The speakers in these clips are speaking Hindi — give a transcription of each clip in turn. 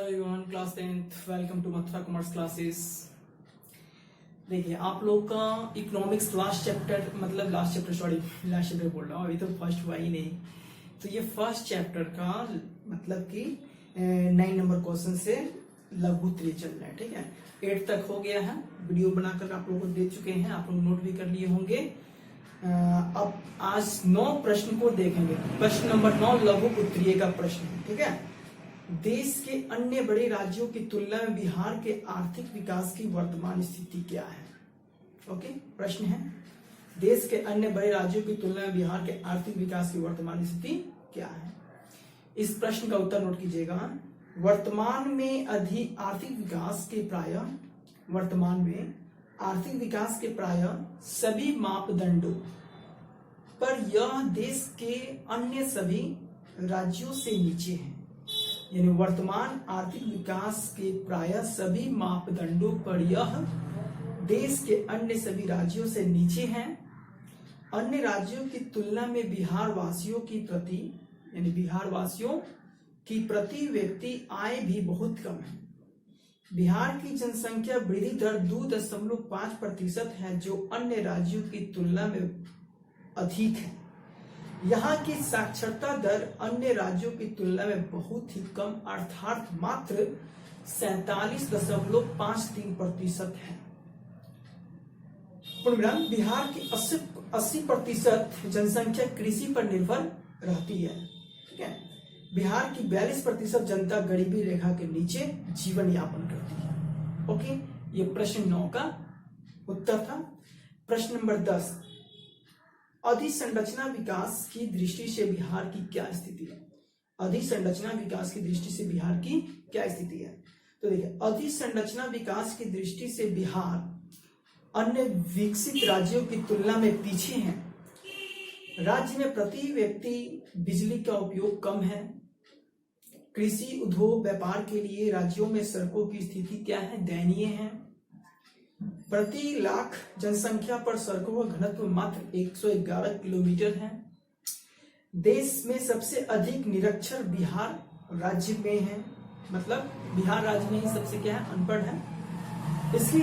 Everyone, class 10th, welcome to Mathura commerce classes. देखिए आप लोग का इकोनॉमिक्स लास्ट चैप्टर बोल रहा हूँ, अभी तो फर्स्ट हुआ ही नहीं। तो ये फर्स्ट चैप्टर का मतलब कि 9 नंबर क्वेश्चन से लघु त्रिय चल रहा है। ठीक है, 8 तक हो गया है, वीडियो बनाकर आप लोगों को दे चुके हैं, आप लोग नोट भी कर लिए होंगे। अब आज 9 प्रश्न को देखेंगे। प्रश्न नंबर 9 लघु उत्तरीय का प्रश्न है। ठीक है, देश के अन्य बड़े राज्यों की तुलना में बिहार के आर्थिक विकास की वर्तमान स्थिति क्या है। ओके, प्रश्न है देश के अन्य बड़े राज्यों की तुलना में बिहार के आर्थिक विकास की वर्तमान स्थिति क्या है। इस प्रश्न का उत्तर नोट कीजिएगा। वर्तमान में आर्थिक विकास के प्राय सभी मापदंडों पर यह देश के अन्य सभी राज्यों से नीचे है। यानी वर्तमान आर्थिक विकास के प्राय सभी मापदंडों पर यह देश के अन्य सभी राज्यों से नीचे हैं। अन्य राज्यों की तुलना में बिहार वासियों की प्रति व्यक्ति आय भी बहुत कम है। बिहार की जनसंख्या वृद्धि दर 2.5% है, जो अन्य राज्यों की तुलना में अधिक है। यहाँ की साक्षरता दर अन्य राज्यों की तुलना में बहुत ही कम अर्थात मात्र 47.53% है। बिहार की 80% जनसंख्या कृषि पर निर्भर रहती है। ठीक है, बिहार की 42% जनता गरीबी रेखा के नीचे जीवन यापन करती है। ओके, ये प्रश्न 9 का उत्तर था। प्रश्न नंबर 10, अधिसंरचना विकास की दृष्टि से बिहार की क्या स्थिति है। अधिसंरचना विकास की दृष्टि से बिहार की क्या स्थिति है। तो देखिए, अधिसंरचना विकास की दृष्टि से बिहार अन्य विकसित राज्यों की तुलना में पीछे है। राज्य में प्रति व्यक्ति बिजली का उपयोग कम है। कृषि, उद्योग, व्यापार के लिए राज्यों में सड़कों की स्थिति क्या है, दयनीय है। प्रति लाख जनसंख्या पर सड़कों का घनत्व मात्र 111 किलोमीटर है। देश में सबसे अधिक निरक्षर बिहार राज्य में है, मतलब बिहार राज्य में ही सबसे क्या है, अनपढ़ है। इसकी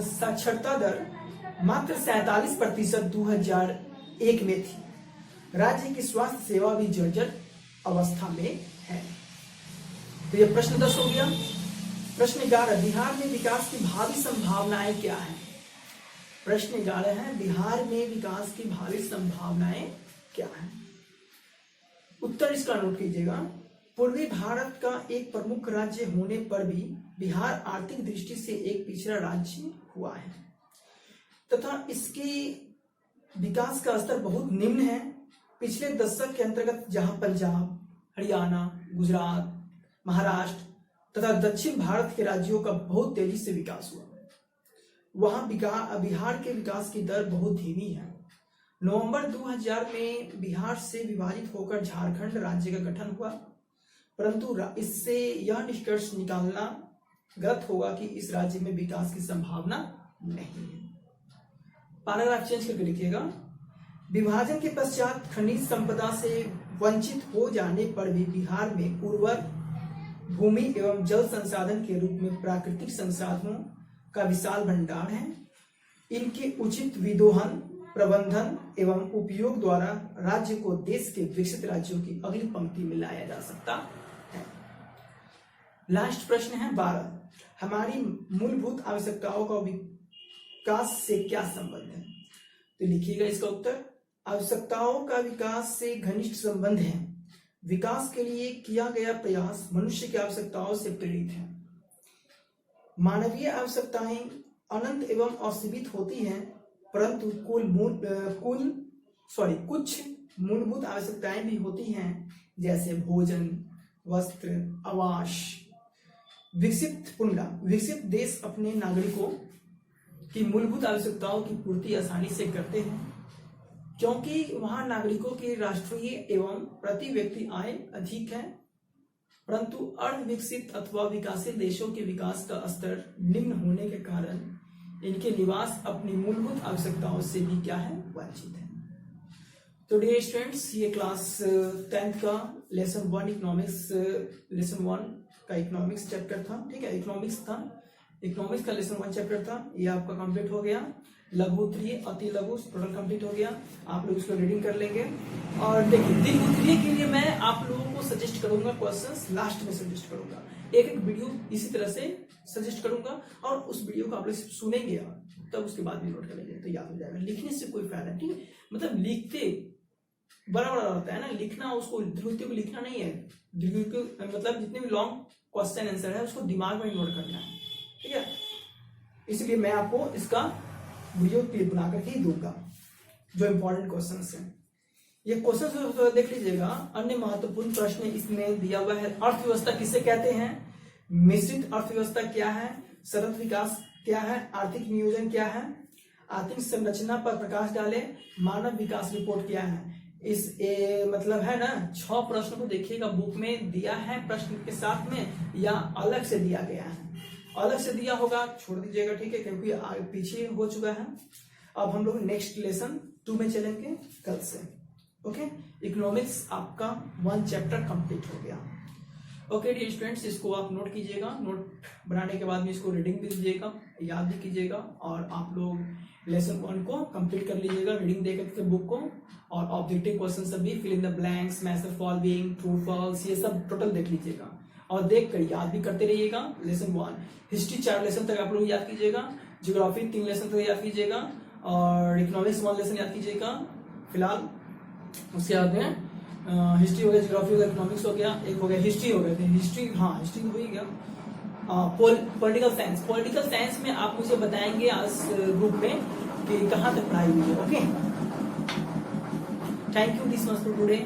साक्षरता दर मात्र 47% 2001 में थी। राज्य की स्वास्थ्य सेवा भी जर्जर अवस्था में है। तो ये प्रश्न 10 हो गया। प्रश्न 11, बिहार में विकास की भावी संभावनाएं क्या है। प्रश्न 11 है, बिहार में विकास की भावी संभावनाएं क्या है। उत्तर इसका नोट कीजिएगा। पूर्वी भारत का एक प्रमुख राज्य होने पर भी बिहार आर्थिक दृष्टि से एक पिछड़ा राज्य हुआ है तथा इसके विकास का स्तर बहुत निम्न है। पिछले दशक के अंतर्गत जहां पंजाब, हरियाणा, गुजरात, महाराष्ट्र तथा दक्षिण भारत के राज्यों का बहुत तेजी से विकास हुआ, वहां बिहार के विकास की दर बहुत धीमी है। नवंबर 2000 में बिहार से विभाजित होकर झारखंड राज्य का गठन हुआ, परंतु इससे यह निष्कर्ष निकालना गलत होगा कि इस राज्य में विकास की संभावना नहीं है। पैराग्राफ चेंज करके लिखिएगा। विभाजन के पश्चात खनिज संपदा से वंचित हो जाने पर भी बिहार में उर्वर भूमि एवं जल संसाधन के रूप में प्राकृतिक संसाधनों का विशाल भंडार है। इनके उचित विदोहन, प्रबंधन एवं उपयोग द्वारा राज्य को देश के विकसित राज्यों की अगली पंक्ति में लाया जा सकता है। लास्ट प्रश्न है 12, हमारी मूलभूत आवश्यकताओं का विकास से क्या संबंध है। तो लिखिएगा इसका उत्तर। आवश्यकताओं का विकास से घनिष्ठ संबंध है। विकास के लिए किया गया प्रयास मनुष्य की आवश्यकताओं से प्रेरित है। मानवीय आवश्यकताएं अनंत एवं असीमित होती हैं, परंतु कुछ मूलभूत आवश्यकताएं भी होती हैं, जैसे भोजन, वस्त्र, आवास। विकसित देश अपने नागरिकों की मूलभूत आवश्यकताओं की पूर्ति आसानी से करते हैं, क्योंकि वहां नागरिकों की राष्ट्रीय एवं प्रति व्यक्ति आय अधिक है। परंतु अर्धविकसित अथवा विकासशील देशों के विकास का स्तर निम्न होने के कारण इनके निवास अपनी मूलभूत आवश्यकताओं से भी क्या है, वंचित है। तो डियर स्टूडेंट्स, ये क्लास 10th का लेसन 1 इकोनॉमिक्स, लेसन 1 का इकोनॉमिक्स चैप्टर था। ठीक है, इकोनॉमिक्स था, इकोनॉमिक्स का लेसन 1 चैप्टर था, ये आपका कंप्लीट हो गया। लघु 3, अति लघु टोटल कंप्लीट हो गया। आप लोग इसको रीडिंग कर लेंगे। और देखिए, दीर्घ 3 के लिए मैं आप लोगों को सजेस्ट करूंगा क्वेश्चंस, लास्ट में सजेस्ट करूंगा। एक एक वीडियो इसी तरह से सजेस्ट करूंगा और उस वीडियो को आप लोग सुनेंगे तब उसके बाद भी नोट करेंगे तो याद हो जाएगा। लिखने से कोई फायदा नहीं, ठीक है, मतलब लिखते बड़ा बड़ा होता है ना, लिखना उसको दीर्घ को लिखना नहीं है। दीर्घ को मतलब जितने भी लॉन्ग क्वेश्चन आंसर है उसको दिमाग में नोट करना है, ठीक है। इसलिए मैं आपको इसका वीडियो क्लिप बना करके ही दूंगा जो इंपॉर्टेंट क्वेश्चंस हैं। ये क्वेश्चन देख लीजिएगा। अन्य महत्वपूर्ण प्रश्न इसमें दिया हुआ है। अर्थव्यवस्था किसे कहते हैं, मिश्रित अर्थव्यवस्था क्या है, सतत विकास क्या है, आर्थिक नियोजन क्या है, आर्थिक संरचना पर प्रकाश डाले, मानव विकास रिपोर्ट क्या है। मतलब है ना, 6 प्रश्न को देखिएगा, बुक में दिया है प्रश्न के साथ में या अलग से दिया गया है। अलग से दिया होगा छोड़ दीजिएगा, ठीक है, क्योंकि पीछे हो चुका है। अब हम लोग नेक्स्ट लेसन 2 में चलेंगे कल से। ओके, इकोनॉमिक्स आपका 1 चैप्टर कंप्लीट हो गया। ओके डियर स्टूडेंट्स, इसको आप नोट कीजिएगा। नोट बनाने के बाद में इसको रीडिंग भी दीजिएगा, याद भी कीजिएगा, और आप लोग लेसन 1 को कंप्लीट कर लीजिएगा रीडिंग देकर के बुक को। और ऑब्जेक्टिव क्वेश्चन सब भी, fill in the blanks, match the following, true false, ये सब टोटल देख लीजिएगा और देख कर याद भी करते रहिएगा। लेसन 1 हिस्ट्री 4 लेसन तक आप लोग याद कीजिएगा, ज्योग्राफी 3 लेसन तक याद कीजिएगा, और इकोनॉमिक्स 1 लेसन याद कीजिएगा फिलहाल। उसके बाद में हिस्ट्री हो गया, ज्योग्राफी हो गया, इकोनॉमिक्स हो गया, एक हो गया हिस्ट्री हो गया। हिस्ट्री, हाँ हिस्ट्री तो हो ही गया। पॉलिटिकल साइंस, पॉलिटिकल साइंस में आप मुझे बताएंगे आज ग्रुप में कि कहाँ तक पढ़ाई हुई है। Okay, thank you this much for today.